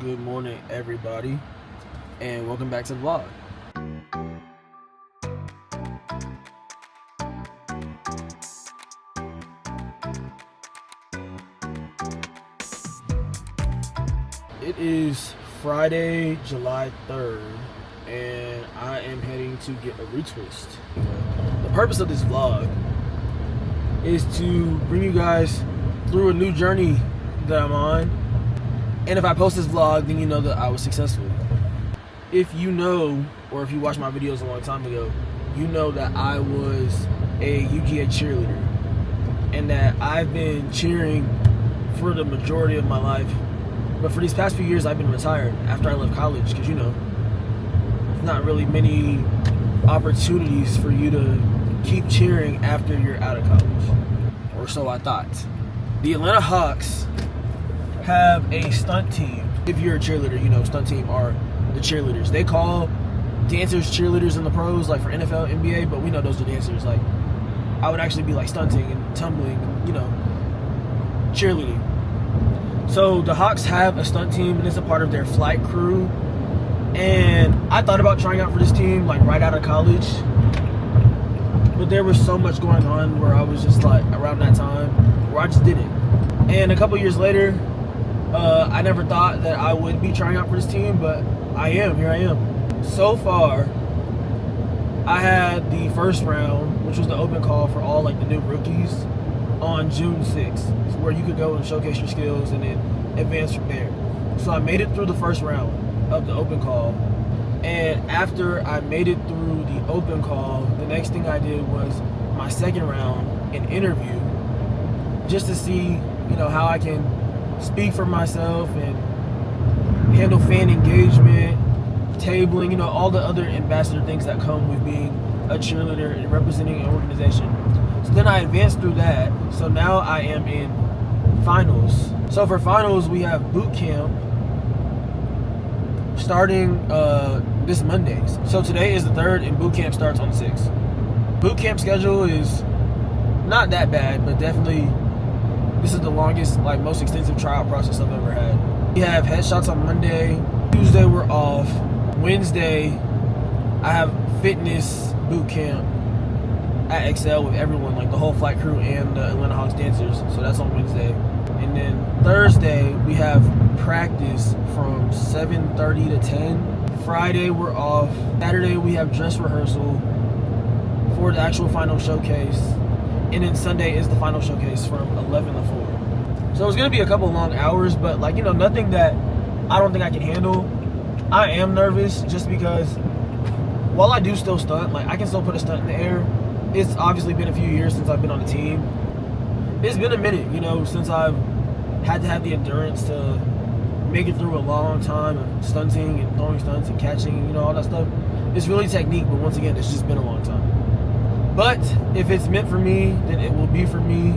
Good morning, everybody, and welcome back to the vlog. It is Friday, July 3rd, and I am heading to get a retwist. The purpose of this vlog is to bring you guys through a new journey that I'm on. And if I post this vlog, then you know that I was successful. If you know, or if you watched my videos a long time ago, you know that I was a UGA cheerleader. And that I've been cheering for the majority of my life. But for these past few years, I've been retired after I left college. Because, you know, there's not really many opportunities for you to keep cheering after you're out of college. Or so I thought. The Atlanta Hawks have a stunt team. If you're a cheerleader, you know stunt team are the cheerleaders. They call dancers cheerleaders in the pros, like for NFL, NBA, but we know those are dancers. Like, I would actually be like stunting and tumbling, you know, cheerleading. So the Hawks have a stunt team, and it's a part of their flight crew. And I thought about trying out for this team like right out of college, but there was so much going on where I was just like, around that time, where I just didn't. And a couple years later, I never thought that I would be trying out for this team, but I am. Here I am. So far, I had the first round, which was the open call for all like the new rookies, on June 6th, where you could go and showcase your skills and then advance from there. So I made it through the first round of the open call, and after I made it through the open call, the next thing I did was my second round, an interview, just to see, you know, how I can speak for myself and handle fan engagement, tabling, you know, all the other ambassador things that come with being a cheerleader and representing an organization. So then I advanced through that. So now I am in finals. So for finals, we have boot camp starting this Mondays. So today is the 3rd and boot camp starts on the 6th. Boot camp schedule is not that bad, but definitely this is the longest, like most extensive tryout process I've ever had. We have headshots on Monday. Tuesday we're off. Wednesday I have fitness boot camp at Excel with everyone, like the whole flight crew and the Atlanta Hawks dancers. So that's on Wednesday. And then Thursday we have practice from 7:30 to 10. Friday we're off. Saturday we have dress rehearsal for the actual final showcase. And then Sunday is the final showcase from 11 to 4. So it's going to be a couple long hours, but like, you know, nothing that I don't think I can handle. I am nervous just because while I do still stunt, like I can still put a stunt in the air. It's obviously been a few years since I've been on the team. It's been a minute, you know, since I've had to have the endurance to make it through a long time of stunting and throwing stunts and catching, you know, all that stuff. It's really technique, but once again, it's just been a long time. But if it's meant for me, then it will be for me.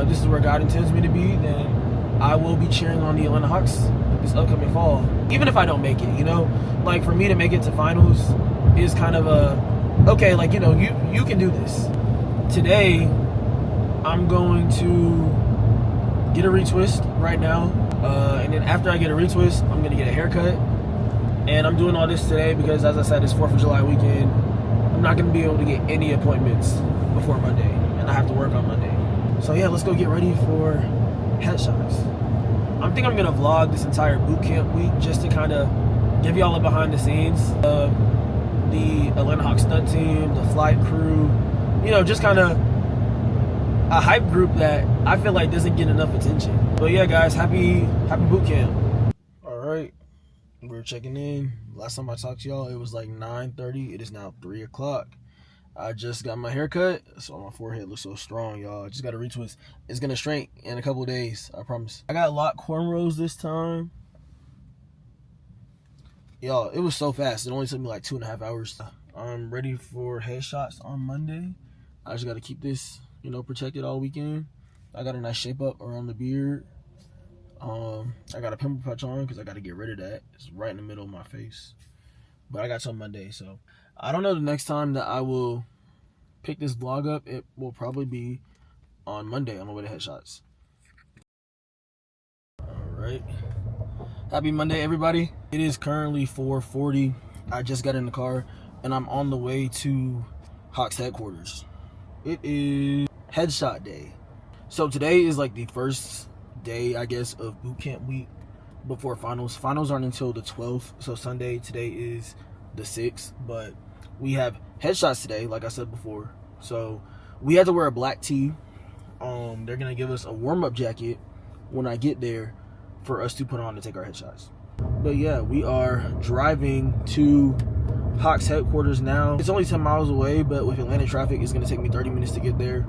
This is where God intends me to be. Then I will be cheering on the Atlanta Hawks this upcoming fall. Even if I don't make it, you know, like for me to make it to finals is kind of a, okay, like, you know, you can do this. Today, I'm going to get a retwist right now. And then after I get a retwist, I'm going to get a haircut. And I'm doing all this today because, as I said, it's 4th of July weekend. I'm not going to be able to get any appointments before Monday, and I have to work on Monday. So yeah, let's go get ready for headshots. I think I'm going to vlog this entire boot camp week just to kind of give y'all a behind the scenes of the Atlanta Hawks stunt team, the flight crew, you know, just kind of a hype group that I feel like doesn't get enough attention. But yeah, guys, happy boot camp. All right. We're checking in. Last time I talked to y'all, it was like 9:30. It is now 3 o'clock. I just got my hair cut, so my forehead looks so strong, y'all. I just got a retwist. It's going to shrink in a couple of days, I promise. I got locked cornrows this time. Y'all, it was so fast. It only took me like 2.5 hours. I'm ready for headshots on Monday. I just got to keep this, you know, protected all weekend. I got a nice shape up around the beard. I got a pimple patch on because I got to get rid of that. It's right in the middle of my face. But I got till Monday, so I don't know the next time that I will pick this vlog up. It will probably be on Monday on my way to headshots. All right. Happy Monday, everybody. It is currently 4:40. I just got in the car and I'm on the way to Hawks headquarters. It is headshot day. So today is like the first day, I guess, of boot camp week before finals. Finals aren't until the 12th, so Sunday. Today is the 6th, but we have headshots today, like I said before. So we had to wear a black tee. They're gonna give us a warm-up jacket when I get there for us to put on to take our headshots. But yeah, we are driving to Hawks headquarters now. It's only 10 miles away, but with Atlanta traffic, it's gonna take me 30 minutes to get there.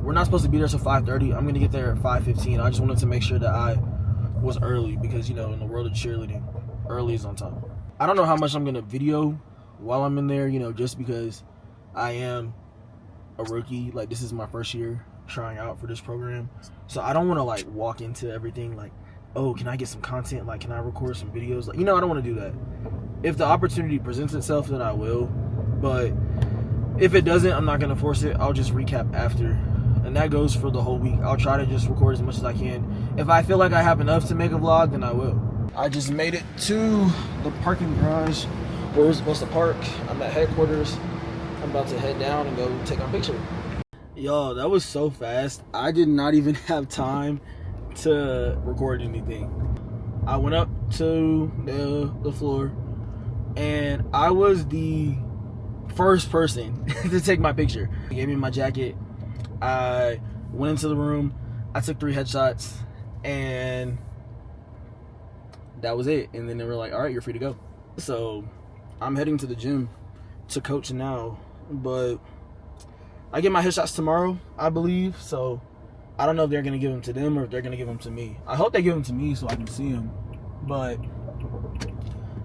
We're not supposed to be there till 5:30. I'm gonna get there at 5:15. I just wanted to make sure that I was early because, you know, in the world of cheerleading, early is on time. I don't know how much I'm gonna video while I'm in there, you know, just because I am a rookie. Like, this is my first year trying out for this program. So I don't want to like walk into everything like, oh, can I get some content? Like, can I record some videos? Like, you know, I don't want to do that. If the opportunity presents itself, then I will. But if it doesn't, I'm not going to force it. I'll just recap after. And that goes for the whole week. I'll try to just record as much as I can. If I feel like I have enough to make a vlog, then I will. I just made it to the parking garage where we're supposed to park. I'm at headquarters. I'm about to head down and go take my picture. Yo, that was so fast. I did not even have time to record anything. I went up to the floor and I was the first person to take my picture. They gave me my jacket. I went into the room. I took 3 headshots and that was it. And then they were like, all right, you're free to go. So I'm heading to the gym to coach now, but I get my headshots tomorrow, I believe. So I don't know if they're going to give them to them or if they're going to give them to me. I hope they give them to me so I can see them. But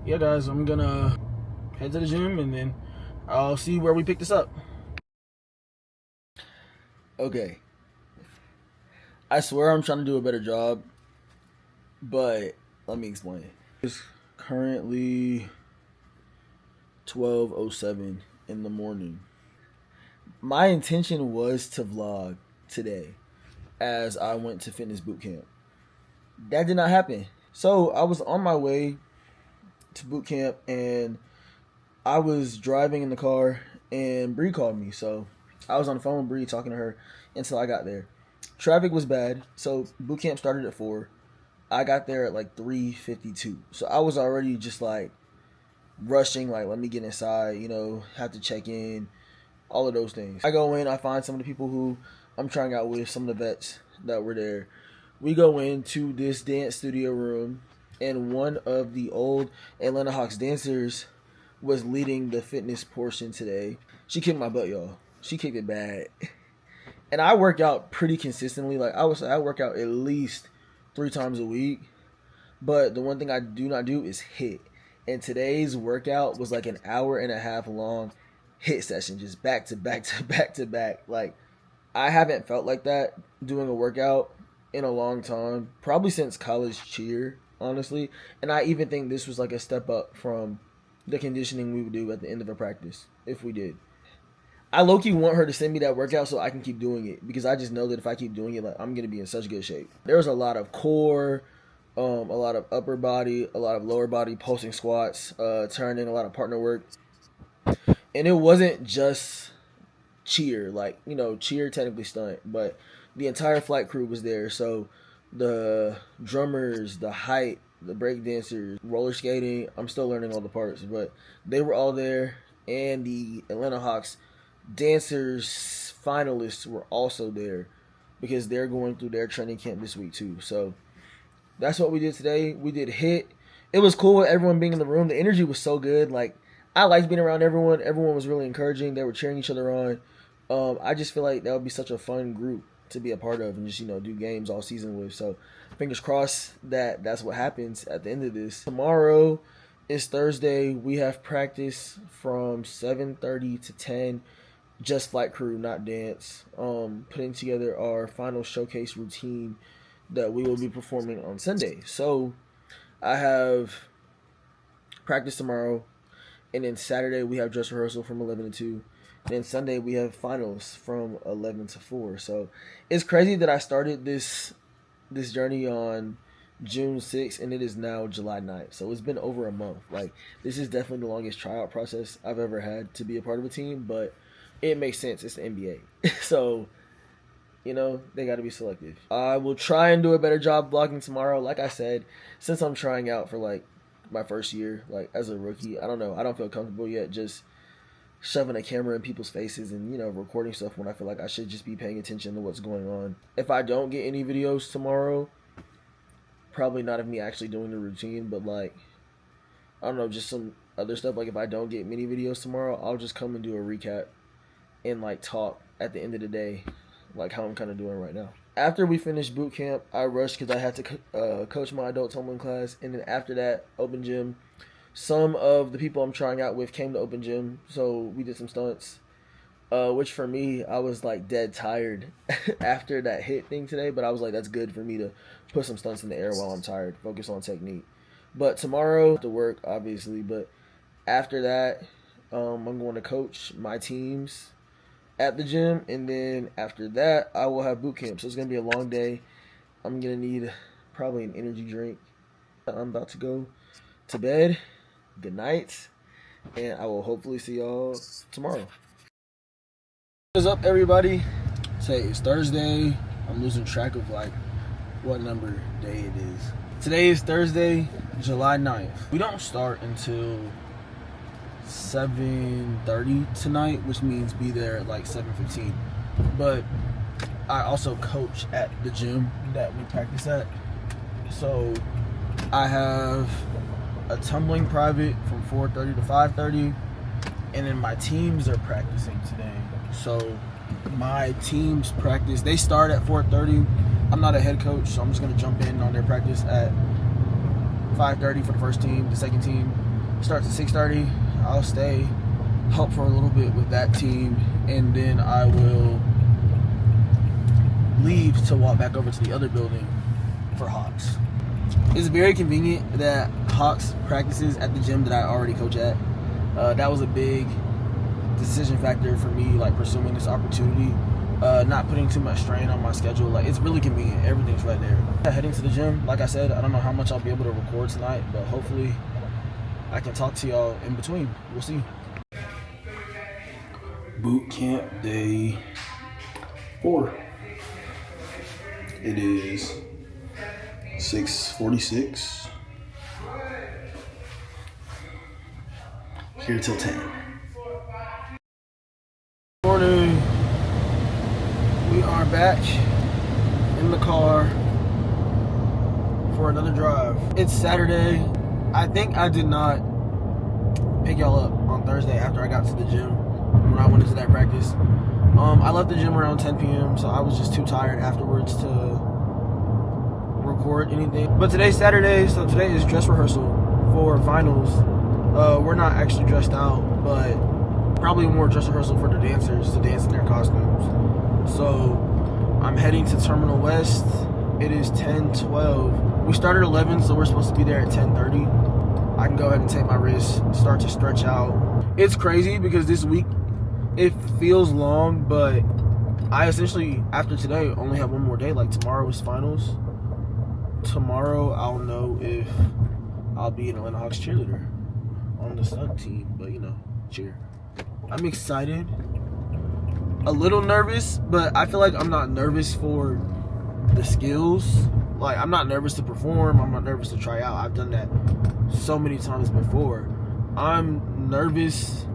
yeah, guys, I'm going to head to the gym and then I'll see where we pick this up. Okay. I swear I'm trying to do a better job, but let me explain. It's currently 12:07 in the morning. My intention was to vlog today as I went to fitness boot camp. That did not happen. So I was on my way to boot camp and I was driving in the car and Bree called me. So I was on the phone with Bree talking to her until I got there. Traffic was bad. So boot camp started at 4. I got there at like 3:52. So I was already just like rushing, like, let me get inside, you know, have to check in, all of those things. I go in, I find some of the people who I'm trying out with, some of the vets that were there. We go into this dance studio room, and one of the old Atlanta Hawks dancers was leading the fitness portion today. She kicked my butt, y'all. She kicked it bad. And I work out pretty consistently. Like, I work out at least 3 times a week. But the one thing I do not do is hit. And today's workout was like an hour and a half long hit session, just back to back to back to back. Like, I haven't felt like that doing a workout in a long time, probably since college cheer, honestly. And I even think this was like a step up from the conditioning we would do at the end of a practice, if we did. I low-key want her to send me that workout so I can keep doing it, because I just know that if I keep doing it, like, I'm going to be in such good shape. There was a lot of core, a lot of upper body, a lot of lower body pulsing squats, turning, a lot of partner work. And it wasn't just cheer, like, you know, cheer technically stunt, but the entire flight crew was there. So the drummers, the height, the break dancers, roller skating, I'm still learning all the parts, but they were all there. And the Atlanta Hawks dancers finalists were also there because they're going through their training camp this week too. So that's what we did today. We did hit. It was cool with everyone being in the room. The energy was so good. Like, I liked being around everyone. Everyone was really encouraging. They were cheering each other on. I just feel like that would be such a fun group to be a part of and just, you know, do games all season with. So fingers crossed that that's what happens at the end of this. Tomorrow is Thursday. We have practice from 7:30 to 10. Just flight crew, not dance. Putting together our final showcase routine that we will be performing on Sunday. So I have practice tomorrow, and then Saturday we have dress rehearsal from 11 to 2. Then Sunday we have finals from 11 to 4. So it's crazy that I started this journey on June 6th, and it is now July 9th. So it's been over a month. Like, this is definitely the longest tryout process I've ever had to be a part of a team, but it makes sense. It's the NBA. So, you know, they got to be selective. I will try and do a better job vlogging tomorrow. Like I said, since I'm trying out for, like, my first year, like, as a rookie, I don't know. I don't feel comfortable yet just shoving a camera in people's faces and, you know, recording stuff when I feel like I should just be paying attention to what's going on. If I don't get any videos tomorrow, probably not of me actually doing the routine, but, like, I don't know, just some other stuff. Like, if I don't get many videos tomorrow, I'll just come and do a recap and, like, talk at the end of the day, like how I'm kind of doing right now. After we finished boot camp, I rushed because I had to coach my adult tumbling class, and then after that, open gym. Some of the people I'm trying out with came to open gym, so we did some stunts, which for me, I was like dead tired after that hit thing today, but I was like, that's good for me to put some stunts in the air while I'm tired, focus on technique. But tomorrow, to work, obviously, but after that, I'm going to coach my teams at the gym, and then after that, I will have boot camp, so it's going to be a long day. I'm going to need probably an energy drink. I'm about to go to bed. Good night, and I will hopefully see y'all tomorrow. What's up, everybody? Today is Thursday. I'm losing track of like what number day it is. Today is Thursday, July 9th. We don't start until 7:30 tonight, which means be there at like 7:15. But I also coach at the gym that we practice at, so I have a tumbling private from 4:30 to 5:30, and then my teams are practicing today. So my teams practice, they start at 4:30. I'm not a head coach, so I'm just gonna jump in on their practice at 5:30 for the first team. The second team starts at 6:30. I'll stay, help for a little bit with that team, and then I will leave to walk back over to the other building for Hawks. It's very convenient that Hawks practices at the gym that I already coach at. That was a big decision factor for me, like pursuing this opportunity, not putting too much strain on my schedule. Like, it's really convenient. Everything's right there. Heading to the gym, like I said, I don't know how much I'll be able to record tonight, but hopefully I can talk to y'all in between. We'll see. Boot camp day 4. It is 6:46. Here till 10. Morning. We are back in the car for another drive. It's Saturday. I think I did not pick y'all up on Thursday after I got to the gym when I went into that practice. I left the gym around 10 p.m., so I was just too tired afterwards to record anything. But today's Saturday, so today is dress rehearsal for finals. We're not actually dressed out, but probably more dress rehearsal for the dancers to dance in their costumes. So I'm heading to Terminal West. It is 10:12. We started at 11, so we're supposed to be there at 10:30. I can go ahead and take my wrist, start to stretch out. It's crazy because this week it feels long, but I essentially, after today, only have one more day. Like, tomorrow is finals. Tomorrow I'll know if I'll be an Atlanta Hawks cheerleader on the stunt team, but you know, cheer. I'm excited, a little nervous, but I feel like I'm not nervous for the skills. Like, I'm not nervous to perform, I'm not nervous to try out. I've done that so many times before. I'm nervous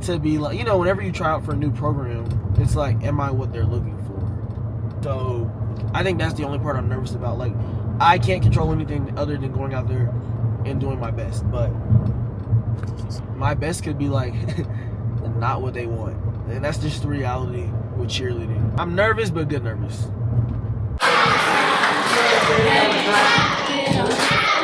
to be like, you know, whenever you try out for a new program, it's like, am I what they're looking for? So I think that's the only part I'm nervous about. Like, I can't control anything other than going out there and doing my best, but my best could be like not what they want, and that's just the reality with cheerleading. I'm nervous, but good nervous.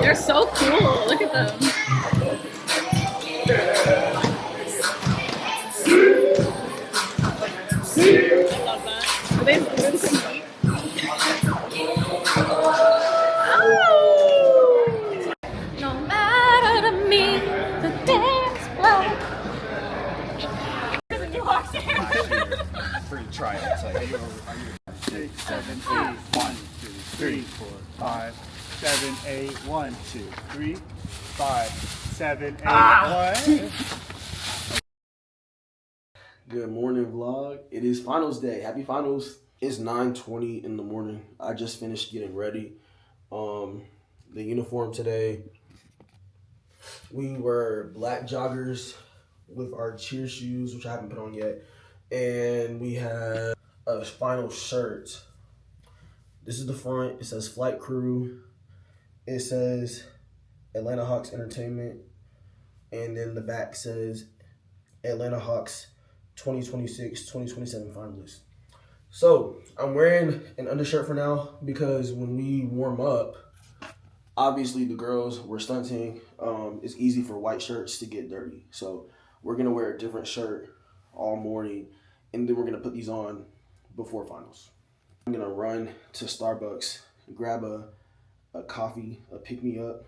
They're so cool. Look at them. Are they really so neat? Oh! No matter to me, the dance floor. Free tryouts. Like, 6, 7, 8, 1, 2, 3, 4, 5, 6, 8. 1, 2, 3, 5, 7, 8, 1. Good morning, vlog. It is finals day. Happy finals. It's 9:20 in the morning. I just finished getting ready. The uniform today, we wear black joggers with our cheer shoes, which I haven't put on yet. And we have a final shirt. This is the front. It says Flight Crew. It says Atlanta Hawks Entertainment. And then the back says Atlanta Hawks 2026-2027 finalists. So I'm wearing an undershirt for now because when we warm up, obviously the girls were stunting. It's easy for white shirts to get dirty. So we're going to wear a different shirt all morning, and then we're going to put these on before finals. I'm going to run to Starbucks, grab a coffee, a pick-me-up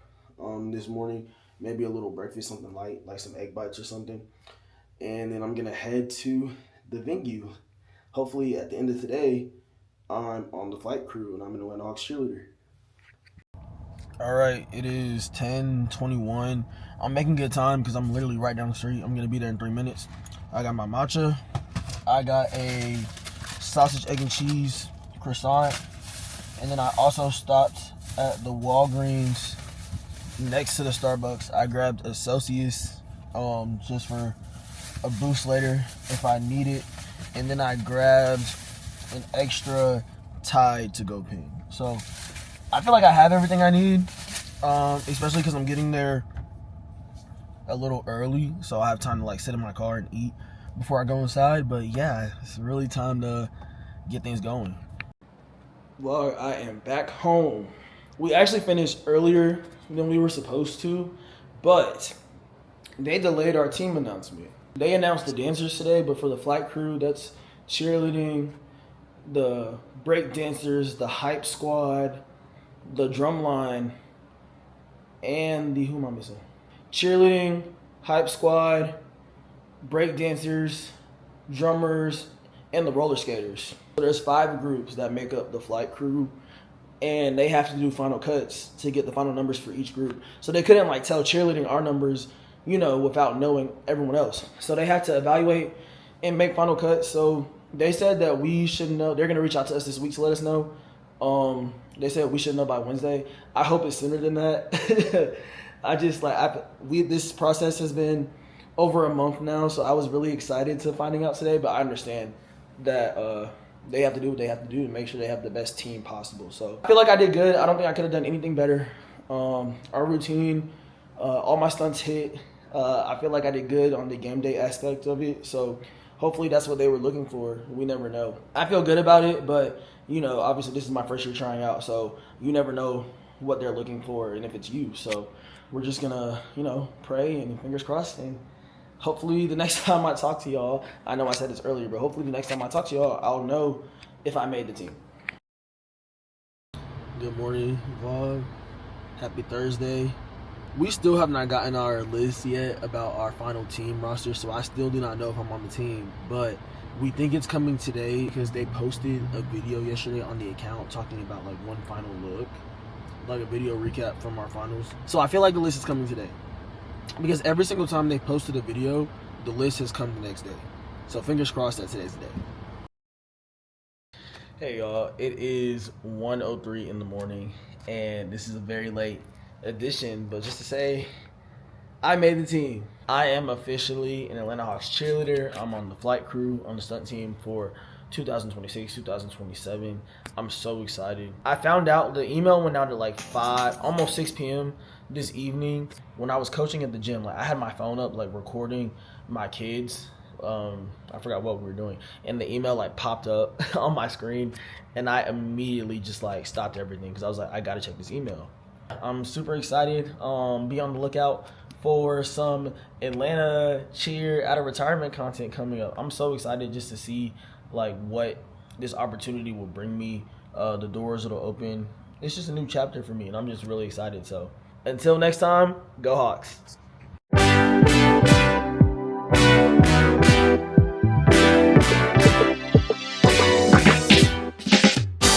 this morning, maybe a little breakfast, something light, like some egg bites or something. And then I'm going to head to the venue. Hopefully at the end of today, I'm on the flight crew and I'm in Atlanta Hawks cheerleader. All right, it is 10:21. I'm making good time because I'm literally right down the street. I'm going to be there in 3 minutes. I got my matcha. I got a sausage, egg, and cheese croissant. And then I also stopped at the Walgreens next to the Starbucks. I grabbed a Celsius just for a boost later if I need it. And then I grabbed an extra Tide to go ping. So I feel like I have everything I need, especially because I'm getting there a little early, so I have time to like sit in my car and eat before I go inside. But yeah, it's really time to get things going. Well, I am back home. We actually finished earlier than we were supposed to, but they delayed our team announcement. They announced the dancers today, but for the flight crew, that's cheerleading, the break dancers, the hype squad, the drum line, and who am I missing? Cheerleading, hype squad, break dancers, drummers, and the roller skaters. So there's 5 groups that make up the flight crew, and they have to do final cuts to get the final numbers for each group. So they couldn't like tell cheerleading our numbers, without knowing everyone else. So they had to evaluate and make final cuts. So they said that we should know. They're gonna reach out to us this week to let us know. They said we should know by Wednesday. I hope it's sooner than that. This process has been over a month now, so I was really excited to finding out today. But I understand that they have to do what they have to do to make sure they have the best team possible. So I feel like I did good. I don't think I could have done anything better. Our routine, all my stunts hit. I feel like I did good on the game day aspect of it. So hopefully that's what they were looking for. We never know. I feel good about it, but obviously this is my first year trying out, so you never know what they're looking for and if it's you. So we're just gonna, pray and fingers crossed, and hopefully the next time I talk to y'all, I know I said this earlier, but hopefully the next time I talk to y'all, I'll know if I made the team. Good morning, vlog. Happy Thursday. We still have not gotten our list yet about our final team roster, so I still do not know if I'm on the team, but we think it's coming today because they posted a video yesterday on the account talking about like one final look, like a video recap from our finals. So I feel like the list is coming today because every single time they posted a video, the list has come the next day. So fingers crossed that today's the day. Hey y'all, it is 1:03 in the morning, and this is a very late edition, but just to say, I made the team. I am officially an Atlanta Hawks cheerleader. I'm on the flight crew on the stunt team for 2026, 2027. I'm so excited. I found out the email went out at like 5, almost 6 p.m. this evening when I was coaching at the gym. Like I had my phone up, like recording my kids. I forgot what we were doing, and the email like popped up on my screen, and I immediately just like stopped everything because I was like, I gotta check this email. I'm super excited. Be on the lookout for some Atlanta cheer out of retirement content coming up. I'm so excited just to see like what this opportunity will bring me. The doors it'll open. It's just a new chapter for me, and I'm just really excited. So until next time, go Hawks.